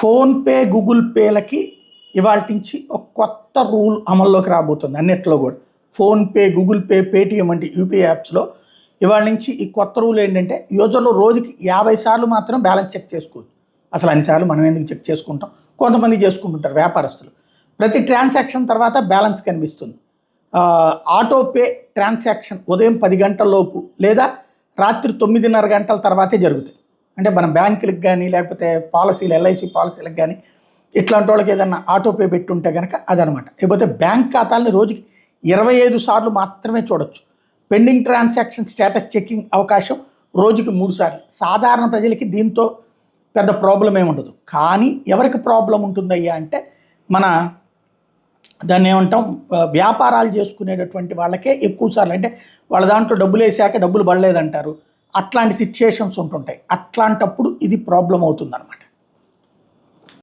PhonePe, Google పేలకి ఇవాల్టి నుంచి ఒక కొత్త రూల్ అమల్లోకి రాబోతుంది అన్నిట్లో కూడా. ఫోన్‌పే, గూగుల్ పే, పేటీఎం వంటి యూపీఐ యాప్స్‌లో ఇవాళ నుంచి ఈ కొత్త రూల్ ఏంటంటే యూజర్లు రోజుకి 50 సార్లు మాత్రం బ్యాలెన్స్ చెక్ చేసుకోవచ్చు. అసలు అన్ని సార్లు మనం ఎందుకు చెక్ చేసుకుంటాం? కొంతమంది చేసుకుంటుంటారు వ్యాపారస్తులు. ప్రతి ట్రాన్సాక్షన్ తర్వాత బ్యాలెన్స్ కనిపిస్తుంది. ఆటో పే ట్రాన్సాక్షన్ ఉదయం 10 గంటల లోపు లేదా రాత్రి 9:30 గంటల తర్వాతే జరుగుతాయి. అంటే మన బ్యాంకులకు కానీ లేకపోతే పాలసీలు ఎల్ఐసి పాలసీలకు కానీ ఇట్లాంటి వాళ్ళకి ఏదన్నా ఆటో పే పెట్టుంటే కనుక అదనమాట. లేకపోతే బ్యాంక్ ఖాతాలని రోజుకి 25 సార్లు మాత్రమే చూడొచ్చు. పెండింగ్ ట్రాన్సాక్షన్ స్టేటస్ చెకింగ్ అవకాశం రోజుకి 3 సార్లు. సాధారణ ప్రజలకి దీంతో పెద్ద ప్రాబ్లం ఏముండదు. కానీ ఎవరికి ప్రాబ్లం ఉంటుందయ్యా అంటే మన దాన్ని ఏమంటాం వ్యాపారాలు చేసుకునేటటువంటి వాళ్ళకే ఎక్కువ సార్లు, అంటే వాళ్ళ దాంట్లో డబ్బులు వేసాక డబ్బులు పడలేదంటారు. అట్లాంటి సిచ్యుయేషన్స్ ఉంటుంటాయి. అట్లాంటప్పుడు ఇది ప్రాబ్లం అవుతుందన్నమాట.